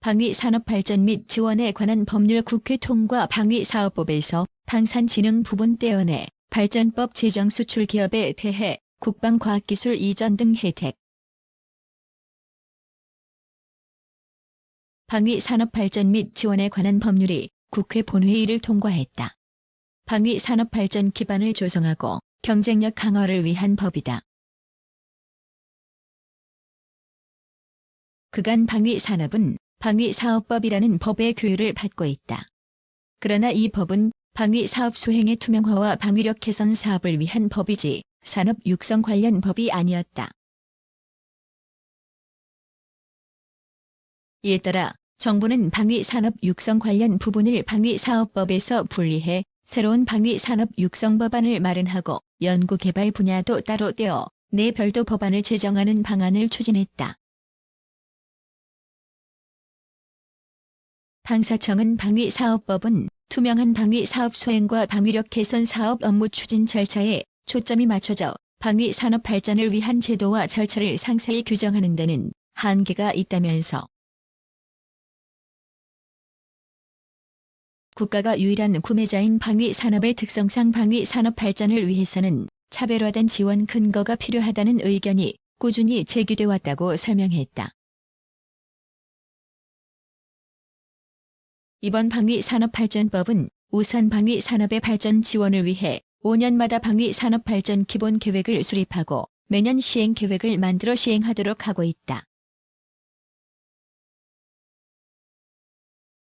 방위산업 발전 및 지원에 관한 법률 국회 통과 방위사업법에서 방산진흥 부분 떼어내 발전법 제정 수출 기업에 대해 국방과학기술 이전 등 혜택. 방위산업 발전 및 지원에 관한 법률이 국회 본회의를 통과했다. 방위산업 발전 기반을 조성하고 경쟁력 강화를 위한 법이다. 그간 방위산업은 방위사업법이라는 법의 규율을 받고 있다. 그러나 이 법은 방위사업 수행의 투명화와 방위력 개선 사업을 위한 법이지 산업 육성 관련 법이 아니었다. 이에 따라 정부는 방위산업 육성 관련 부분을 방위사업법에서 분리해 새로운 방위산업 육성 법안을 마련하고 연구개발 분야도 따로 떼어 내 별도 법안을 제정하는 방안을 추진했다. 방사청은 방위사업법은 투명한 방위사업 수행과 방위력 개선 사업 업무 추진 절차에 초점이 맞춰져 방위산업 발전을 위한 제도와 절차를 상세히 규정하는 데는 한계가 있다면서 국가가 유일한 구매자인 방위산업의 특성상 방위산업 발전을 위해서는 차별화된 지원 근거가 필요하다는 의견이 꾸준히 제기돼 왔다고 설명했다. 이번 방위산업발전법은 우선 방위산업의 발전 지원을 위해 5년마다 방위산업 발전 기본 계획을 수립하고 매년 시행 계획을 만들어 시행하도록 하고 있다.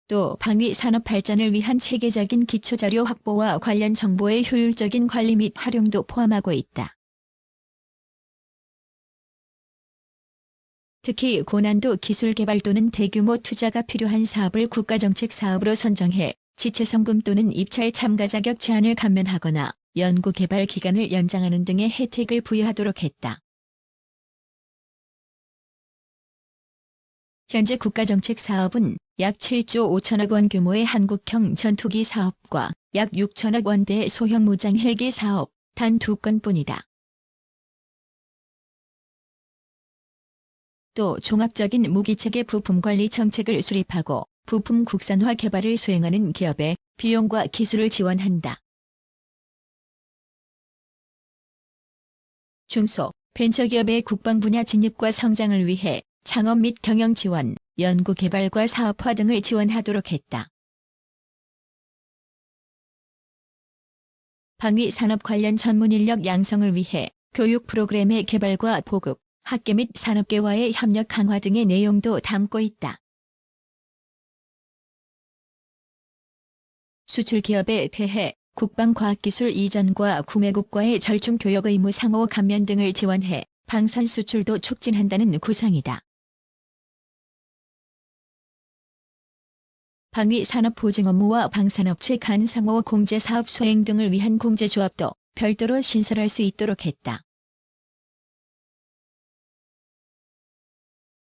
또 방위산업 발전을 위한 체계적인 기초자료 확보와 관련 정보의 효율적인 관리 및 활용도 포함하고 있다. 특히 고난도 기술 개발 또는 대규모 투자가 필요한 사업을 국가정책 사업으로 선정해 지체성금 또는 입찰 참가 자격 제한을 감면하거나 연구개발 기간을 연장하는 등의 혜택을 부여하도록 했다. 현재 국가정책 사업은 약 7조 5천억 원 규모의 한국형 전투기 사업과 약 6천억 원대의 소형 무장 헬기 사업 단 2건뿐이다. 또 종합적인 무기체계 부품관리 정책을 수립하고 부품 국산화 개발을 수행하는 기업에 비용과 기술을 지원한다. 중소, 벤처기업의 국방 분야 진입과 성장을 위해 창업 및 경영 지원, 연구 개발과 사업화 등을 지원하도록 했다. 방위산업 관련 전문 인력 양성을 위해 교육 프로그램의 개발과 보급, 학계 및 산업계와의 협력 강화 등의 내용도 담고 있다. 수출기업에 대해 국방과학기술 이전과 구매국과의 절충 교역 의무 상호 감면 등을 지원해 방산 수출도 촉진한다는 구상이다. 방위산업 보증 업무와 방산업체 간 상호 공제 사업 수행 등을 위한 공제조합도 별도로 신설할 수 있도록 했다.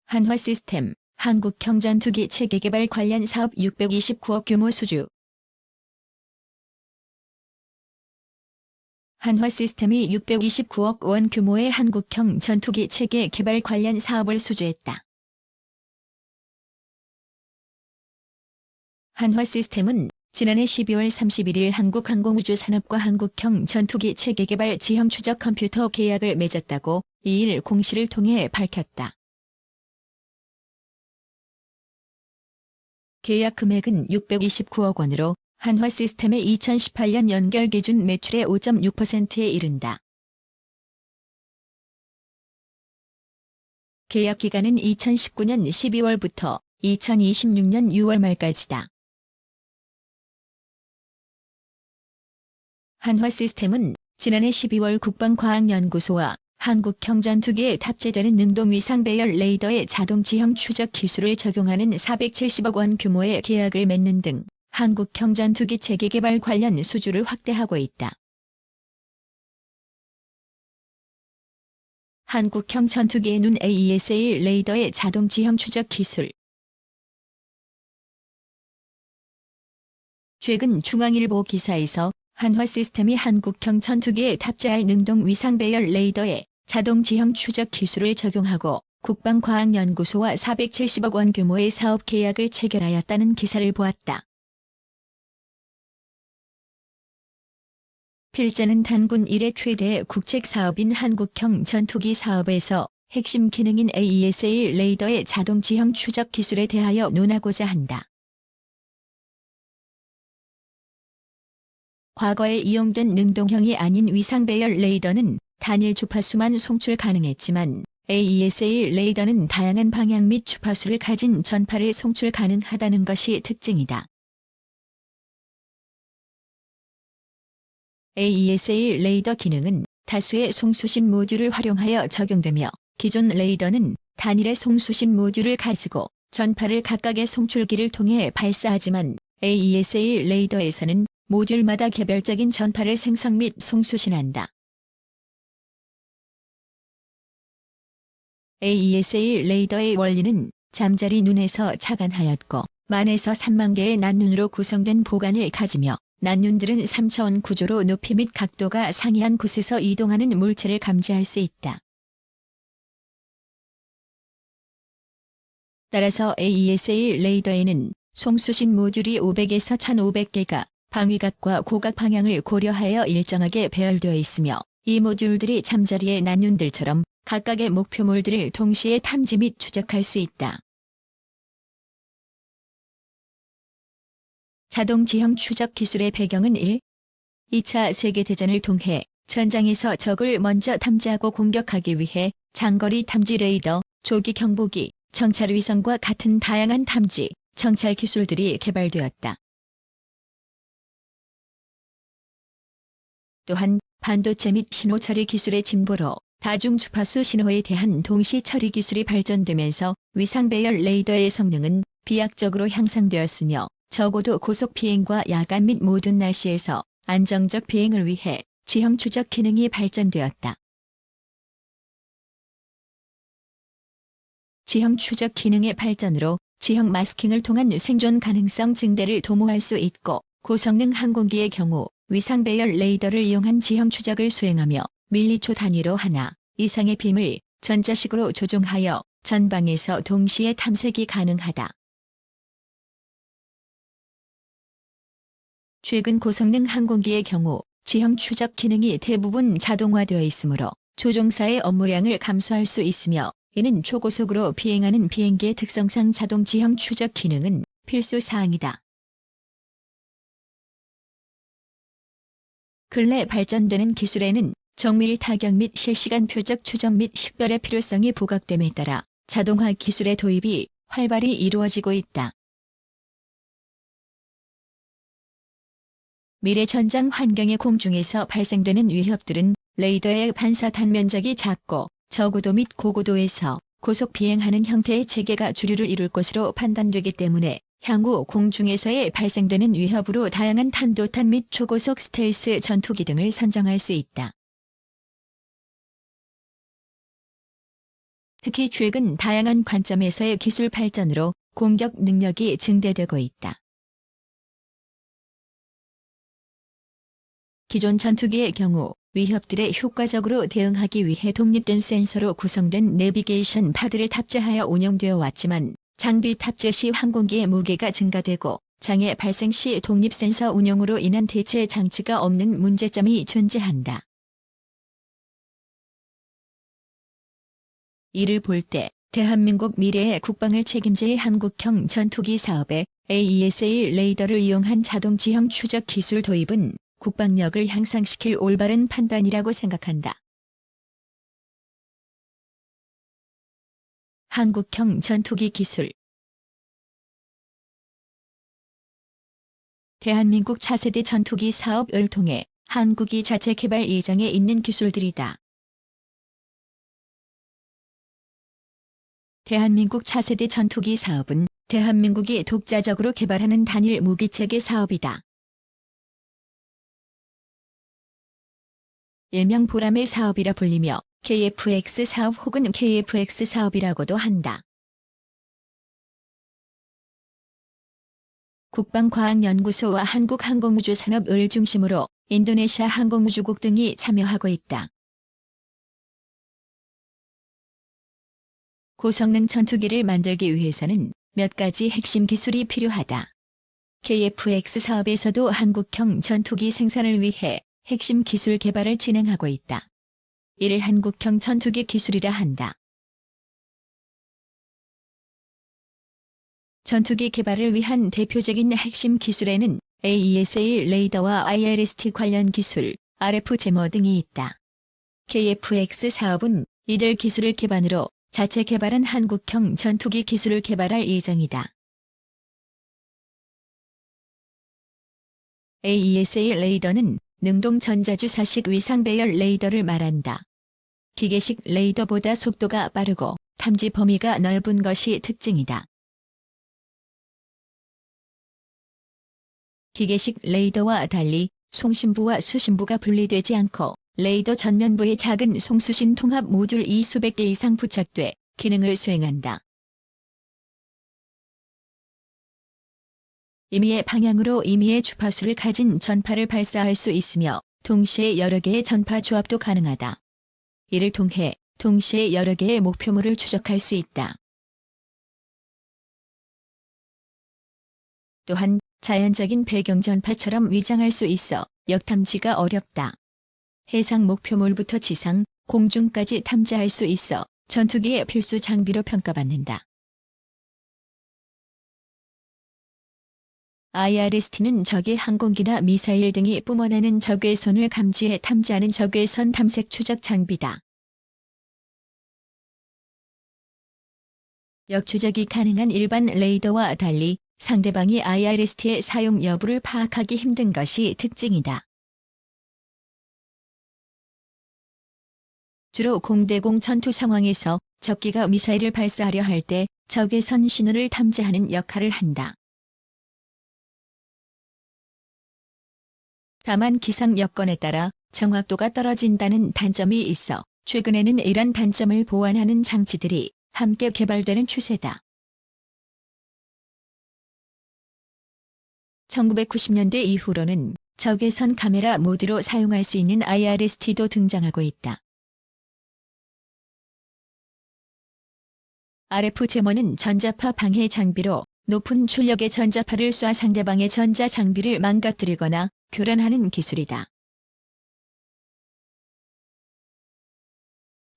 한화시스템, 한국형 전투기 체계 개발 관련 사업 629억 규모 수주. 한화시스템이 629억 원 규모의 한국형 전투기 체계 개발 관련 사업을 수주했다. 한화시스템은 지난해 12월 31일 한국항공우주산업과 한국형 전투기 체계 개발 지형 추적 컴퓨터 계약을 맺었다고 2일 공시를 통해 밝혔다. 계약 금액은 629억 원으로 한화시스템의 2018년 연결 기준 매출의 5.6%에 이른다. 계약 기간은 2019년 12월부터 2026년 6월 말까지다. 한화시스템은 지난해 12월 국방과학연구소와 한국형 전투기에 탑재되는 능동위상 배열 레이더의 자동 지형 추적 기술을 적용하는 470억 원 규모의 계약을 맺는 등 한국형 전투기 체계 개발 관련 수주를 확대하고 있다. 한국형 전투기의 눈 AESA 레이더의 자동 지형 추적 기술. 최근 중앙일보 기사에서 한화시스템이 한국형 전투기에 탑재할 능동 위상 배열 레이더에 자동 지형 추적 기술을 적용하고 국방과학연구소와 470억 원 규모의 사업 계약을 체결하였다는 기사를 보았다. 필자는 단군 이래 최대 국책 사업인 한국형 전투기 사업에서 핵심 기능인 AESA 레이더의 자동 지형 추적 기술에 대하여 논하고자 한다. 과거에 이용된 능동형이 아닌 위상배열 레이더는 단일 주파수만 송출 가능했지만 AESA 레이더는 다양한 방향 및 주파수를 가진 전파를 송출 가능하다는 것이 특징이다. AESA 레이더 기능은 다수의 송수신 모듈을 활용하여 적용되며 기존 레이더는 단일의 송수신 모듈을 가지고 전파를 각각의 송출기를 통해 발사하지만 AESA 레이더에서는 모듈마다 개별적인 전파를 생성 및 송수신한다. AESA 레이더의 원리는 잠자리 눈에서 착안하였고 만에서 3만 개의 난눈으로 구성된 보관을 가지며 난눈들은 3차원 구조로 높이 및 각도가 상이한 곳에서 이동하는 물체를 감지할 수 있다. 따라서 AESA 레이더에는 송수신 모듈이 500에서 1500개가 방위각과 고각 방향을 고려하여 일정하게 배열되어 있으며 이 모듈들이 잠자리의 난눈들처럼 각각의 목표물들을 동시에 탐지 및 추적할 수 있다. 자동 지형 추적 기술의 배경은 2차 세계대전을 통해 전장에서 적을 먼저 탐지하고 공격하기 위해 장거리 탐지 레이더, 조기 경보기, 정찰 위성과 같은 다양한 탐지, 정찰 기술들이 개발되었다. 또한 반도체 및 신호 처리 기술의 진보로 다중 주파수 신호에 대한 동시 처리 기술이 발전되면서 위상 배열 레이더의 성능은 비약적으로 향상되었으며 적어도 고속 비행과 야간 및 모든 날씨에서 안정적 비행을 위해 지형 추적 기능이 발전되었다. 지형 추적 기능의 발전으로 지형 마스킹을 통한 생존 가능성 증대를 도모할 수 있고 고성능 항공기의 경우 위상 배열 레이더를 이용한 지형 추적을 수행하며 밀리초 단위로 하나 이상의 빔을 전자식으로 조종하여 전방에서 동시에 탐색이 가능하다. 최근 고성능 항공기의 경우 지형 추적 기능이 대부분 자동화되어 있으므로 조종사의 업무량을 감소할 수 있으며 이는 초고속으로 비행하는 비행기의 특성상 자동 지형 추적 기능은 필수 사항이다. 근래 발전되는 기술에는 정밀 타격 및 실시간 표적 추적 및 식별의 필요성이 부각됨에 따라 자동화 기술의 도입이 활발히 이루어지고 있다. 미래 전장 환경의 공중에서 발생되는 위협들은 레이더의 반사 단면적이 작고 저고도 및 고고도에서 고속 비행하는 형태의 체계가 주류를 이룰 것으로 판단되기 때문에 향후 공중에서의 발생되는 위협으로 다양한 탄도탄 및 초고속 스텔스 전투기 등을 선정할 수 있다. 특히 최근 다양한 관점에서의 기술 발전으로 공격 능력이 증대되고 있다. 기존 전투기의 경우 위협들에 효과적으로 대응하기 위해 독립된 센서로 구성된 내비게이션 파드를 탑재하여 운영되어 왔지만 장비 탑재 시 항공기의 무게가 증가되고 장애 발생 시 독립 센서 운영으로 인한 대체 장치가 없는 문제점이 존재한다. 이를 볼 때 대한민국 미래의 국방을 책임질 한국형 전투기 사업에 AESA 레이더를 이용한 자동 지형 추적 기술 도입은 국방력을 향상시킬 올바른 판단이라고 생각한다. 한국형 전투기 기술. 대한민국 차세대 전투기 사업을 통해 한국이 자체 개발 예정에 있는 기술들이다. 대한민국 차세대 전투기 사업은 대한민국이 독자적으로 개발하는 단일 무기체계 사업이다. 일명 보람의 사업이라 불리며 KFX 사업 혹은 KFX 사업이라고도 한다. 국방과학연구소와 한국항공우주산업을 중심으로 인도네시아 항공우주국 등이 참여하고 있다. 고성능 전투기를 만들기 위해서는 몇 가지 핵심 기술이 필요하다. KF-X 사업에서도 한국형 전투기 생산을 위해 핵심 기술 개발을 진행하고 있다. 이를 한국형 전투기 기술이라 한다. 전투기 개발을 위한 대표적인 핵심 기술에는 AESA 레이더와 IRST 관련 기술, RF 제모 등이 있다. KF-X 사업은 이들 기술을 기반으로 자체 개발한 한국형 전투기 기술을 개발할 예정이다. AESA 레이더는 능동 전자주사식 위상 배열 레이더를 말한다. 기계식 레이더보다 속도가 빠르고 탐지 범위가 넓은 것이 특징이다. 기계식 레이더와 달리 송신부와 수신부가 분리되지 않고 레이더 전면부에 작은 송수신 통합 모듈이 수백 개 이상 부착돼 기능을 수행한다. 임의의 방향으로 임의의 주파수를 가진 전파를 발사할 수 있으며 동시에 여러 개의 전파 조합도 가능하다. 이를 통해 동시에 여러 개의 목표물을 추적할 수 있다. 또한 자연적인 배경 전파처럼 위장할 수 있어 역탐지가 어렵다. 해상 목표물부터 지상, 공중까지 탐지할 수 있어 전투기의 필수 장비로 평가받는다. IRST는 적의 항공기나 미사일 등이 뿜어내는 적외선을 감지해 탐지하는 적외선 탐색 추적 장비다. 역추적이 가능한 일반 레이더와 달리 상대방이 IRST의 사용 여부를 파악하기 힘든 것이 특징이다. 주로 공대공 전투 상황에서 적기가 미사일을 발사하려 할 때 적외선 신호를 탐지하는 역할을 한다. 다만 기상 여건에 따라 정확도가 떨어진다는 단점이 있어 최근에는 이런 단점을 보완하는 장치들이 함께 개발되는 추세다. 1990년대 이후로는 적외선 카메라 모드로 사용할 수 있는 IRST도 등장하고 있다. RF 제모는 전자파 방해 장비로 높은 출력의 전자파를 쏴 상대방의 전자 장비를 망가뜨리거나 교란하는 기술이다.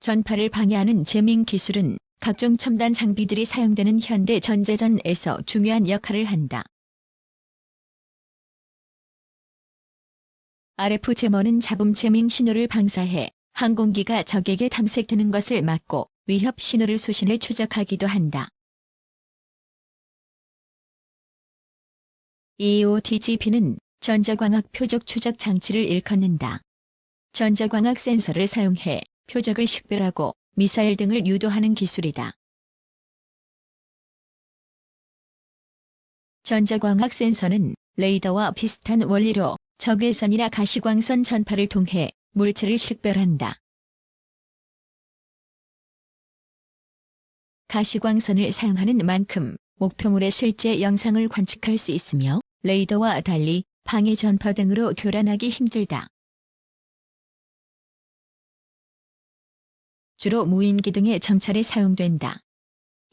전파를 방해하는 제밍 기술은 각종 첨단 장비들이 사용되는 현대 전제전에서 중요한 역할을 한다. RF 제모는 잡음 제밍 신호를 방사해 항공기가 적에게 탐색되는 것을 막고 위협 신호를 수신해 추적하기도 한다. EODGP는 전자광학 표적 추적 장치를 일컫는다. 전자광학 센서를 사용해 표적을 식별하고 미사일 등을 유도하는 기술이다. 전자광학 센서는 레이더와 비슷한 원리로 적외선이나 가시광선 전파를 통해 물체를 식별한다. 가시광선을 사용하는 만큼 목표물의 실제 영상을 관측할 수 있으며 레이더와 달리 방해 전파 등으로 교란하기 힘들다. 주로 무인기 등의 정찰에 사용된다.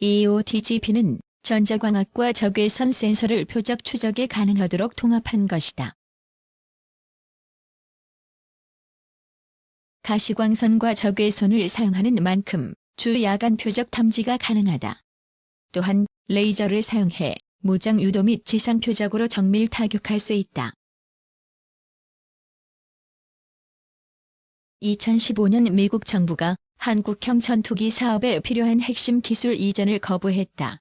EODGP는 전자광학과 적외선 센서를 표적 추적에 가능하도록 통합한 것이다. 가시광선과 적외선을 사용하는 만큼 주 야간 표적 탐지가 가능하다. 또한 레이저를 사용해 무장 유도 및 지상 표적으로 정밀 타격할 수 있다. 2015년 미국 정부가 한국형 전투기 사업에 필요한 핵심 기술 이전을 거부했다.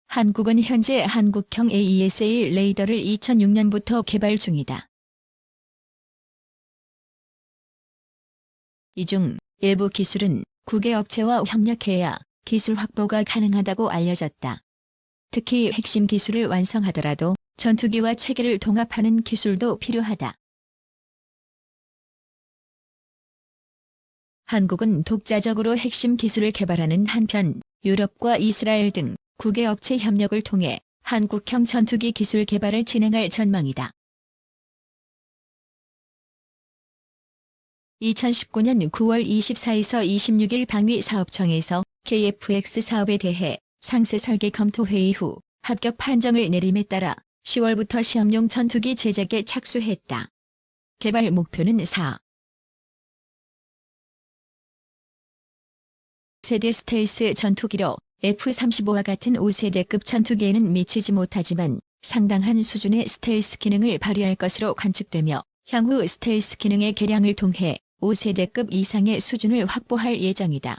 한국은 현재 한국형 AESA 레이더를 2006년부터 개발 중이다. 이 중 일부 기술은 국외 업체와 협력해야 기술 확보가 가능하다고 알려졌다. 특히 핵심 기술을 완성하더라도 전투기와 체계를 통합하는 기술도 필요하다. 한국은 독자적으로 핵심 기술을 개발하는 한편 유럽과 이스라엘 등 국외 업체 협력을 통해 한국형 전투기 기술 개발을 진행할 전망이다. 2019년 9월 24에서 26일 방위사업청에서 KF-X 사업에 대해 상세 설계 검토 회의 후 합격 판정을 내림에 따라 10월부터 시험용 전투기 제작에 착수했다. 개발 목표는 4. 세대 스텔스 전투기로 F-35와 같은 5세대급 전투기에는 미치지 못하지만 상당한 수준의 스텔스 기능을 발휘할 것으로 관측되며 향후 스텔스 기능의 개량을 통해 5세대급 이상의 수준을 확보할 예정이다.